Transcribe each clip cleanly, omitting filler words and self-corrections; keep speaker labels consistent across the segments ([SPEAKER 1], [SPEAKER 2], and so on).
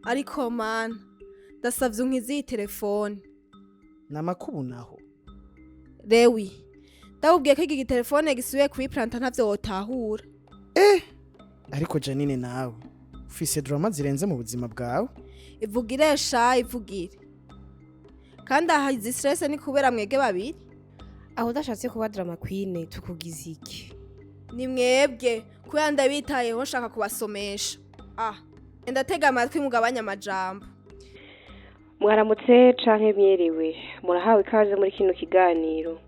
[SPEAKER 1] ariko mana ndasavye unkize iyi telefone.
[SPEAKER 2] Namakubu naho.
[SPEAKER 1] Rewi ndawubwiye ko iki telefone gisubiye kuyiplanta ntavyo wotahura.
[SPEAKER 2] Ariko Janine nawe ufise drama zirenze mu buzima bwawe.
[SPEAKER 1] Ivugire sha ivugire. Kandi aha izi stress ni kubera mwege babiri.
[SPEAKER 3] Aho udashatse kuba drama queen tukugize iki?
[SPEAKER 1] Ni mwebwe kuya ndabitayeho nshaka kubasomesha. Ndatega amatwi mugabanya amajambo.
[SPEAKER 4] Mwaramutse canke mwiriwe, murahawe ikaze muri kino kiganiro.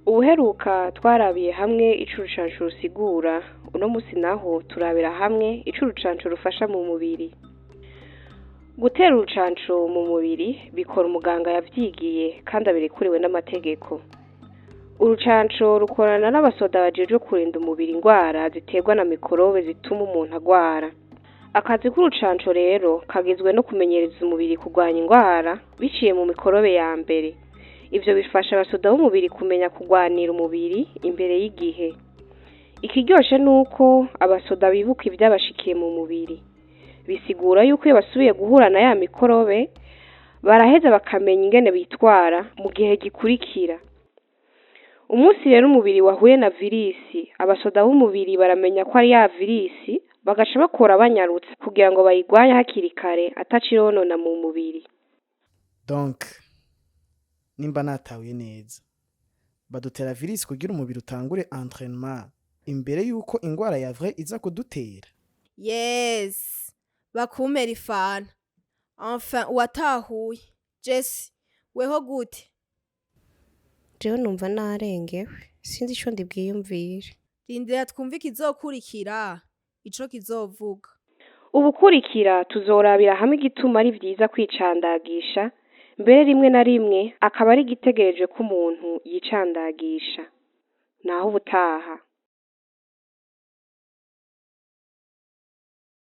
[SPEAKER 4] Ubuheruka twarabiye hamwe icurucancu rusigura, uno musi naho turabira hamwe icurucancu rufasha mu mubiri. Gutera urucancu mu mubiri bikora umuganga yavyigiye kandi abirekuriwe n'amategeko. Urucancu rukorana n'abasoda bajejwe kurinda umubiri ingwara ziterwa na mikorobe zituma umuntu agwara. Akazi k'urucanco rero kagizwe no kumenyereza umubiri kurwanya ingwara biciye mu mikorobe ya mbere. Ivyo bifasha abasoda b'umubiri kumenya kurwanira umubiri imbere y'igihe. Ikiryoshe nuko abasoda bibuka ivyabashikiye mu mubiri. Bisigura yuko iyo basubiye guhura na ya mikorobe baraheza bakamenya ingene bitwara mu gihe gikurikira. Umunsi rero umubiri wahuye na virisi, abasoda b'umubiri baramenya ko ari ya virisi, bagaca bakora banyarutse kugira ngo bayigwanye hakiri kare atacironona mu mubiri.
[SPEAKER 2] Donc nimba natahuye neza badutera virisi kugira umubiri utangure entraînement imbere yuko ingwara ya vrai iza kudutera.
[SPEAKER 1] Yes. Bakumera ifana. Enfin watahuye. Jesse weho gute?
[SPEAKER 3] Jewe numva narengewe. Sinzi ico ndibwiyumvire.
[SPEAKER 1] Rindira twumve ikizokurikira. Ico kizovuga.
[SPEAKER 4] Ubukurikira tuzorabira hamwe igituma ari vyiza kwicandagisha, mbere rimwe na rimwe akaba ari igitegereje ko umuntu yicandagisha. Naho ubutaha.